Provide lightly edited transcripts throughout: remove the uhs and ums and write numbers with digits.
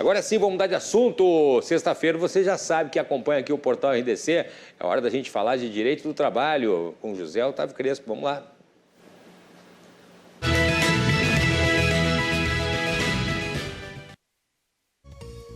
Agora sim, vamos mudar de assunto. Sexta-feira você já sabe que acompanha aqui o Portal RDC. É hora da gente falar de direito do trabalho com José Otávio Crespo. Vamos lá.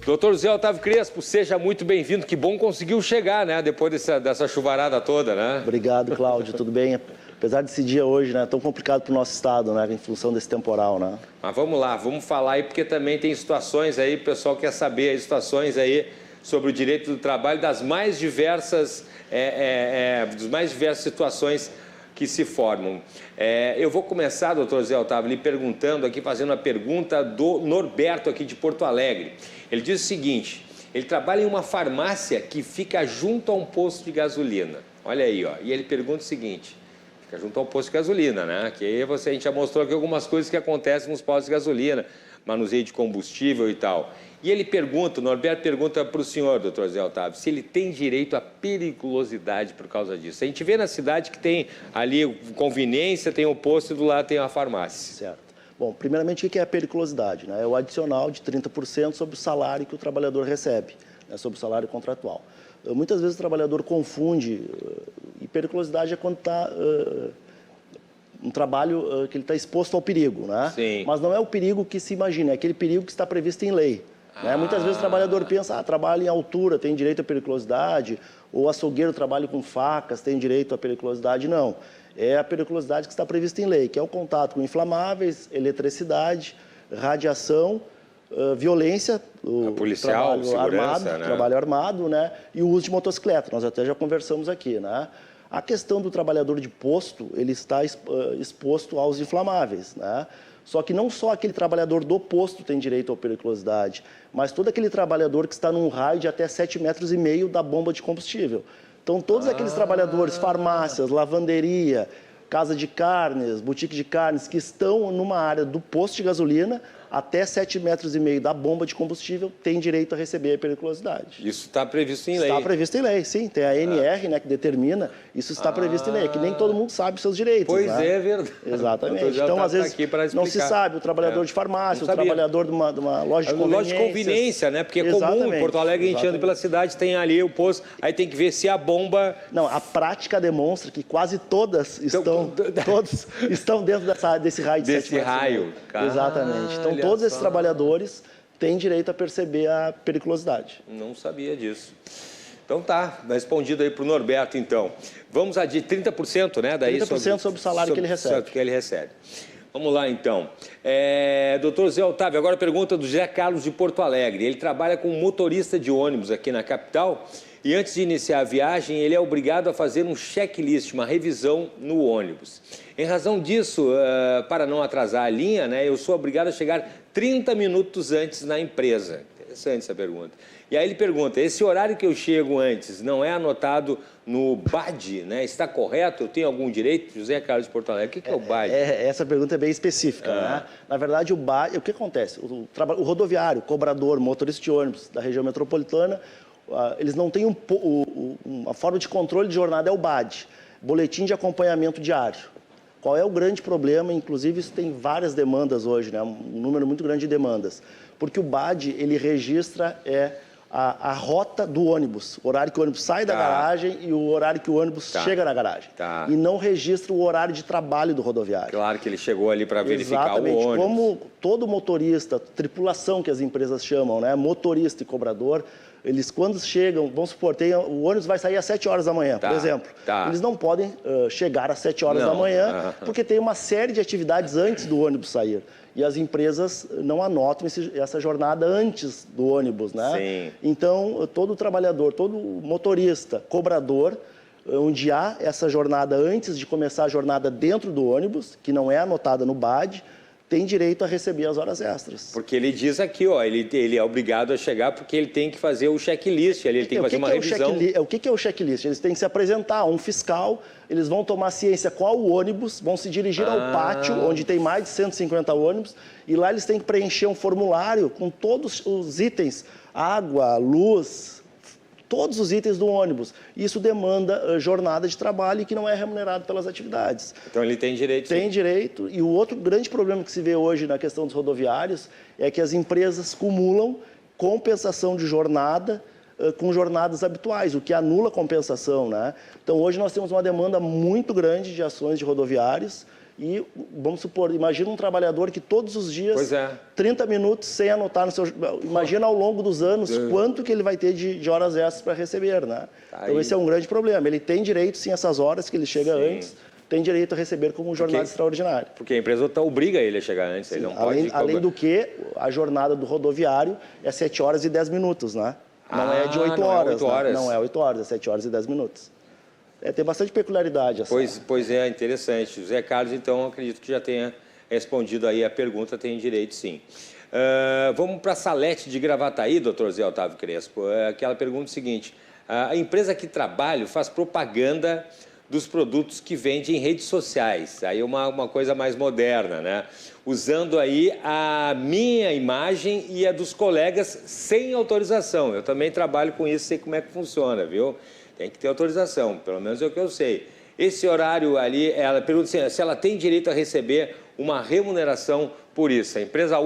Doutor José Otávio Crespo, seja muito bem-vindo. Que bom conseguiu chegar, né? Depois dessa chuvarada toda, né? Obrigado, Cláudio. Tudo bem? Apesar desse dia hoje, né, tão complicado para o nosso estado, né, em função desse temporal, né? Mas vamos lá, vamos falar aí, porque também tem situações aí, o pessoal quer saber aí, situações aí sobre o direito do trabalho das mais diversas situações que se formam. Eu vou começar, doutor José Otávio, lhe perguntando aqui, fazendo uma pergunta do Norberto aqui de Porto Alegre. Ele diz o seguinte: ele trabalha em uma farmácia que fica junto a um posto de gasolina. Olha aí, ó. E ele pergunta o seguinte: fica junto ao posto de gasolina, né? Que aí a gente já mostrou aqui algumas coisas que acontecem nos postos de gasolina, manuseio de combustível e tal. E ele pergunta, o Norberto pergunta para o senhor, doutor José Otávio, se ele tem direito à periculosidade por causa disso. A gente vê na cidade que tem ali conveniência, tem o posto e do lado tem a farmácia. Certo. Bom, primeiramente, o que é a periculosidade, né? É o adicional de 30% sobre o salário que o trabalhador recebe, né? Sobre o salário contratual. Muitas vezes o trabalhador confunde, e periculosidade é quando está um trabalho que ele está exposto ao perigo, né? Sim. Mas não é o perigo que se imagina, é aquele perigo que está previsto em lei. Né? Muitas vezes o trabalhador pensa, trabalha em altura, tem direito à periculosidade, ou açougueiro trabalha com facas, tem direito à periculosidade. Não, é a periculosidade que está prevista em lei, que é o contato com inflamáveis, eletricidade, radiação, violência, o policial, trabalho armado, né? E o uso de motocicleta, nós até já conversamos aqui, né? A questão do trabalhador de posto, ele está exposto aos inflamáveis, né? Só que não só aquele trabalhador do posto tem direito à periculosidade, mas todo aquele trabalhador que está num raio de até 7,5 metros da bomba de combustível. Então, todos aqueles trabalhadores, farmácias, lavanderia, casa de carnes, boutique de carnes, que estão numa área do posto de gasolina, até 7,5 metros da bomba de combustível, tem direito a receber a periculosidade. Isso está previsto em lei? Está previsto em lei, sim. Tem a ANR, né, que determina, isso está previsto em lei, que nem todo mundo sabe os seus direitos. Pois né? É verdade. Exatamente. Então, às vezes, não se sabe, o trabalhador de farmácia, o trabalhador de uma loja de conveniência. Loja de conveniência, né? Porque é comum, em Porto Alegre, a gente anda pela cidade, tem ali o posto, aí tem que ver se a bomba... Não, a prática demonstra que quase todas todos estão dentro desse raio de 7 metros. Raio, cara. Exatamente. Então, todos esses trabalhadores têm direito a perceber a periculosidade. Não sabia disso. Então tá, respondido aí para o Norberto, então. Vamos a de 30%, né? Daí 30% sobre o salário que ele recebe. Que ele recebe. Vamos lá, então. Doutor Zé Otávio, agora a pergunta do José Carlos de Porto Alegre. Ele trabalha como motorista de ônibus aqui na capital e antes de iniciar a viagem, ele é obrigado a fazer um checklist, uma revisão no ônibus. Em razão disso, para não atrasar a linha, né, eu sou obrigado a chegar 30 minutos antes na empresa. Interessante essa pergunta. E aí ele pergunta, esse horário que eu chego antes não é anotado no BAD, né? Está correto? Eu tenho algum direito? José Carlos de Porto Alegre, o que é o BAD? Essa pergunta é bem específica, né? Na verdade, o BAD, o que acontece? O rodoviário, cobrador, motorista de ônibus da região metropolitana, eles não têm uma forma de controle de jornada, é o BAD, Boletim de Acompanhamento Diário. Qual é o grande problema? Inclusive, isso tem várias demandas hoje, né? Um número muito grande de demandas. Porque o BAD, ele registra a rota do ônibus, o horário que o ônibus sai da garagem e o horário que o ônibus chega na garagem. E não registra o horário de trabalho do rodoviário. Claro que ele chegou ali para verificar o ônibus. Como todo motorista, tripulação que as empresas chamam, né? Motorista e cobrador, eles quando chegam, vamos supor, o ônibus vai sair às 7 horas da manhã, por exemplo. Eles não podem chegar às 7 horas da manhã, porque tem uma série de atividades antes do ônibus sair. E as empresas não anotam essa jornada antes do ônibus, né? Sim. Então, todo trabalhador, todo motorista, cobrador, onde há essa jornada antes de começar a jornada dentro do ônibus, que não é anotada no BAD, tem direito a receber as horas extras. Porque ele diz aqui, ó, ele é obrigado a chegar porque ele tem que fazer o checklist, ele tem que fazer uma revisão. O que é o checklist? Eles têm que se apresentar a um fiscal, eles vão tomar ciência qual ônibus, vão se dirigir ao pátio, onde tem mais de 150 ônibus, e lá eles têm que preencher um formulário com todos os itens, água, luz, todos os itens do ônibus. Isso demanda jornada de trabalho que não é remunerado pelas atividades. Então ele tem direito? Tem direito. E o outro grande problema que se vê hoje na questão dos rodoviários é que as empresas cumulam compensação de jornada com jornadas habituais, o que anula a compensação, né? Então, hoje nós temos uma demanda muito grande de ações de rodoviários e, vamos supor, imagina um trabalhador que todos os dias, 30 minutos sem anotar no seu... Imagina ao longo dos anos quanto que ele vai ter de horas extras para receber, né? Então, esse é um grande problema. Ele tem direito, sim, a essas horas que ele chega antes, tem direito a receber como jornada extraordinária. Porque a empresa obriga ele a chegar antes, ele não pode... Além do que, a jornada do rodoviário é 7 horas e 10 minutos, né? Não é de 8 horas. Não é 8 horas, é 7 horas e 10 minutos. Tem bastante peculiaridade. Pois é, interessante. José Carlos, então, acredito que já tenha respondido aí a pergunta, tem direito sim. Vamos para a Salete de Gravataí, doutor Zé Otávio Crespo. Aquela pergunta seguinte: a empresa que trabalho faz propaganda dos produtos que vende em redes sociais. Aí uma coisa mais moderna, né? Usando aí a minha imagem e a dos colegas sem autorização. Eu também trabalho com isso, sei como é que funciona, viu? Tem que ter autorização, pelo menos é o que eu sei. Esse horário ali, ela pergunta se ela tem direito a receber uma remuneração por isso. A empresa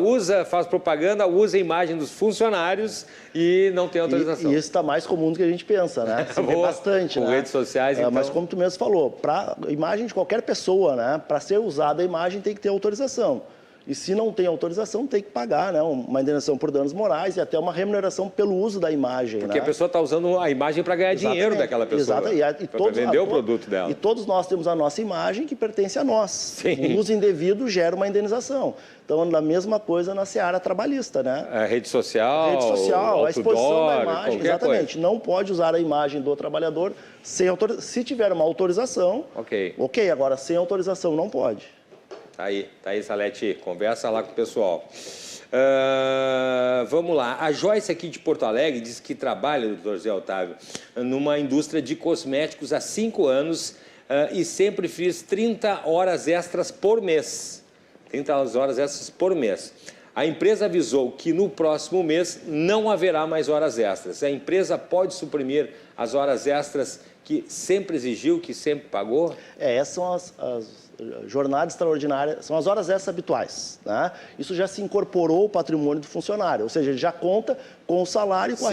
faz propaganda, usa a imagem dos funcionários e não tem autorização. E isso está mais comum do que a gente pensa, né? Se vê bastante, com né? redes sociais, então... Mas como tu mesmo falou, para a imagem de qualquer pessoa, né? Para ser usada a imagem tem que ter autorização. E se não tem autorização, tem que pagar, né? Uma indenização por danos morais e até uma remuneração pelo uso da imagem. Porque né? a pessoa está usando a imagem para ganhar dinheiro daquela pessoa. Exato. Para vender o produto dela. E todos nós temos a nossa imagem que pertence a nós. Sim. O uso indevido gera uma indenização. Então, a mesma coisa na seara trabalhista, né? A rede social, outdoor, a exposição da imagem, exatamente. Coisa. Não pode usar a imagem do trabalhador sem autorização. Se tiver uma autorização, ok. Agora, sem autorização, não pode. Tá aí, Salete, conversa lá com o pessoal. Vamos lá. A Joyce aqui de Porto Alegre diz que trabalha, doutor Zé Otávio, numa indústria de cosméticos há 5 anos e sempre fiz 30 horas extras por mês. 30 horas extras por mês. A empresa avisou que no próximo mês não haverá mais horas extras. A empresa pode suprimir as horas extras que sempre exigiu, que sempre pagou? Essas são as jornadas extraordinárias, são as horas extras habituais, né? Isso já se incorporou ao patrimônio do funcionário, ou seja, ele já conta com o salário e com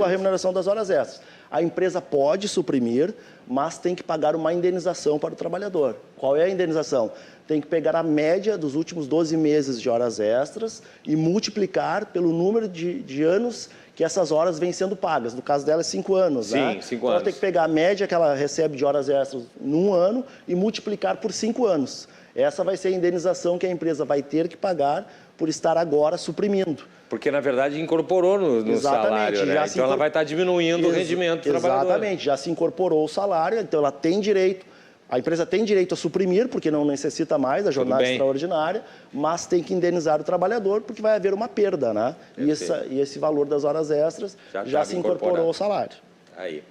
a remuneração das horas extras. A empresa pode suprimir, mas tem que pagar uma indenização para o trabalhador. Qual é a indenização? Tem que pegar a média dos últimos 12 meses de horas extras e multiplicar pelo número de anos que essas horas vêm sendo pagas. No caso dela é 5 anos, né? Sim, 5 então, anos. Ela tem que pegar a média que ela recebe de horas extras num ano e multiplicar por 5 anos. Essa vai ser a indenização que a empresa vai ter que pagar por estar agora suprimindo. Porque, na verdade, incorporou no salário, né? Então, ela vai estar diminuindo o rendimento do trabalhador. Exatamente, já se incorporou o salário, então ela tem direito, a empresa tem direito a suprimir, porque não necessita mais da jornada extraordinária, mas tem que indenizar o trabalhador, porque vai haver uma perda, né? E esse valor das horas extras já se incorporou ao salário. Aí.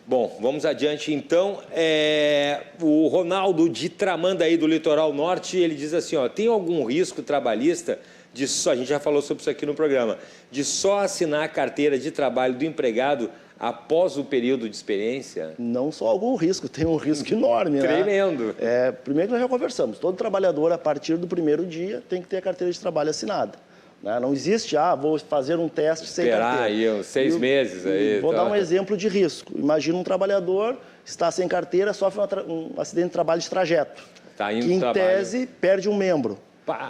Bom, vamos adiante então. O Ronaldo de Tramandaí, do Litoral Norte, ele diz assim, ó, tem algum risco trabalhista a gente já falou sobre isso aqui no programa, de só assinar a carteira de trabalho do empregado após o período de experiência? Não só algum risco, tem um risco enorme, Tremendo. né? Primeiro que nós já conversamos, todo trabalhador, a partir do primeiro dia, tem que ter a carteira de trabalho assinada. Né? Não existe, vou fazer um teste sem carteira. Esperar aí uns 6 meses. Vou dar um exemplo de risco. Imagina um trabalhador, está sem carteira, sofre um acidente de trabalho de trajeto. Tá indo que, em tese, perde um membro.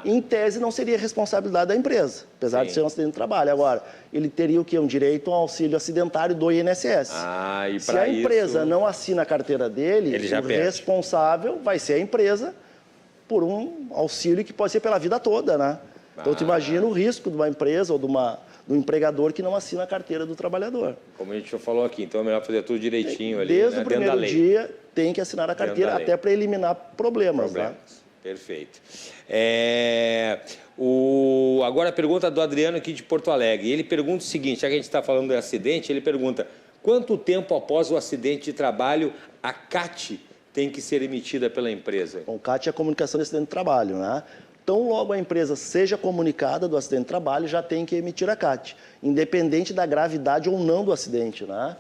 Em tese, não seria responsabilidade da empresa, apesar de ser um acidente de trabalho. Agora, ele teria o quê? Um direito ao auxílio acidentário do INSS. E se a empresa não assina a carteira dele, o responsável vai ser a empresa por um auxílio que pode ser pela vida toda, né? Então, tu imagina o risco de uma empresa ou do empregador que não assina a carteira do trabalhor. Como a gente já falou aqui, então é melhor fazer tudo direitinho ali, desde o primeiro dia, tem que assinar a carteira, até para eliminar problemas. Né? Perfeito. Agora a pergunta do Adriano aqui de Porto Alegre. Ele pergunta o seguinte, já que a gente está falando do acidente, ele pergunta, quanto tempo após o acidente de trabalho a CAT tem que ser emitida pela empresa? Bom, CAT é a comunicação de acidente de trabalho, né? Então, logo a empresa seja comunicada do acidente de trabalho, já tem que emitir a CAT, independente da gravidade ou não do acidente, né?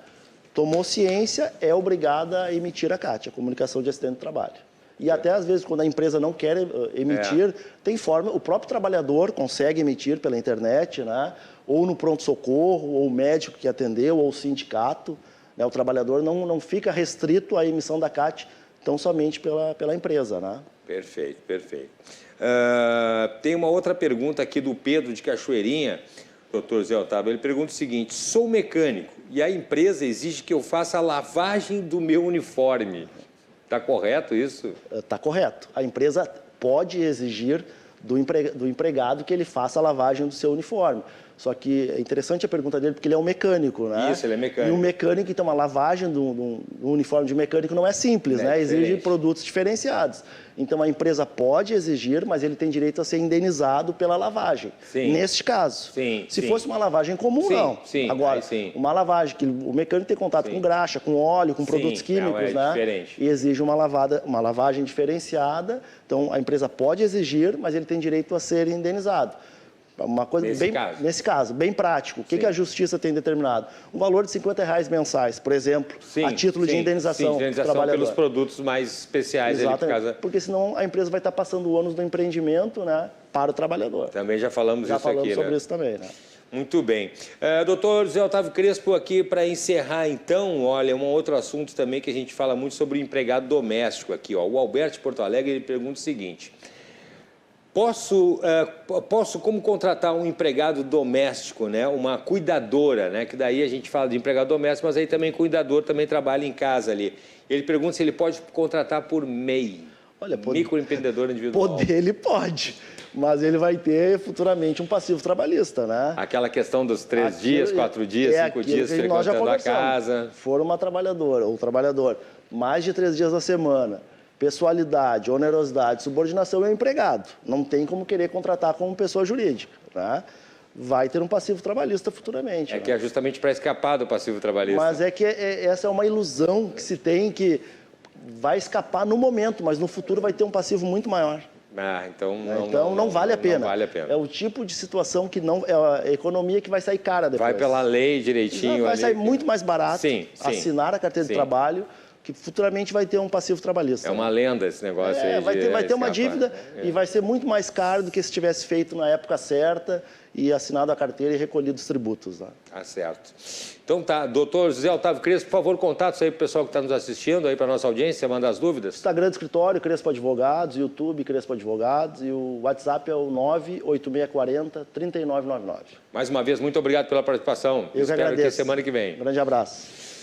Tomou ciência, é obrigada a emitir a CAT, a comunicação de acidente de trabalho. E até às vezes, quando a empresa não quer emitir, tem forma, o próprio trabalhador consegue emitir pela internet, né? Ou no pronto-socorro, ou o médico que atendeu, ou o sindicato. Né? O trabalhador não fica restrito à emissão da CAT, tão somente pela empresa. Né? Perfeito, perfeito. Tem uma outra pergunta aqui do Pedro de Cachoeirinha, doutor Zé Otávio. Ele pergunta o seguinte: sou mecânico e a empresa exige que eu faça a lavagem do meu uniforme. Está correto isso? Está correto. A empresa pode exigir do empregado que ele faça a lavagem do seu uniforme. Só que é interessante a pergunta dele, porque ele é um mecânico, né? Isso, ele é mecânico. E um mecânico, então, a lavagem do uniforme de mecânico não é simples, né? Exige produtos diferenciados. Então, a empresa pode exigir, mas ele tem direito a ser indenizado pela lavagem. Sim. Neste caso. Sim, Se fosse uma lavagem comum, não. Sim, agora, uma lavagem que o mecânico tem contato com graxa, com óleo, com produtos químicos, né? Diferente. E exige uma lavagem diferenciada. Então, a empresa pode exigir, mas ele tem direito a ser indenizado. Uma coisa nesse caso, bem prático. O que a Justiça tem determinado? Um valor de R$50 mensais, por exemplo, a título de indenização do trabalhador. Pelos produtos mais especiais. Exatamente, ali por causa... porque senão a empresa vai estar passando o ônus do empreendimento, né, para o trabalhador. Também já falamos isso aqui, né? Já falamos sobre isso também, né? Muito bem. Doutor José Otávio Crespo, aqui para encerrar, então, olha, um outro assunto também que a gente fala muito sobre o empregado doméstico aqui, ó. O Alberto de Porto Alegre, ele pergunta o seguinte: Posso, como contratar um empregado doméstico, né? Uma cuidadora, né? Que daí a gente fala de empregado doméstico, mas aí também cuidador também trabalha em casa ali. Ele pergunta se ele pode contratar por MEI. Olha, microempreendedor individual. Ele pode, mas ele vai ter futuramente um passivo trabalhista, né? Aquela questão dos 3 dias, 4 dias, 5 dias frequentando a casa. For uma trabalhadora ou trabalhador mais de 3 dias na semana, pessoalidade, onerosidade, subordinação, é um empregado. Não tem como querer contratar como pessoa jurídica, né? Vai ter um passivo trabalhista futuramente. Que é justamente para escapar do passivo trabalhista. Mas essa é uma ilusão que se tem, que vai escapar no momento, mas no futuro vai ter um passivo muito maior. Então não vale a pena. Não vale a pena. É o tipo de situação que não é a economia que vai sair cara depois. Vai pela lei direitinho. Vai sair muito mais barato assinar a carteira de trabalho, que futuramente vai ter um passivo trabalhista. É uma lenda esse negócio aí. Vai ter uma dívida e vai ser muito mais caro do que se tivesse feito na época certa e assinado a carteira e recolhido os tributos. Né? Tá certo. Então tá, doutor José Otávio Crespo, por favor, contatos aí para o pessoal que está nos assistindo, aí para a nossa audiência, manda as dúvidas. Instagram do escritório, Crespo Advogados, YouTube, Crespo Advogados, e o WhatsApp é o 98640-3999. Mais uma vez, muito obrigado pela participação. Eu que agradeço. Até semana que vem. Grande abraço.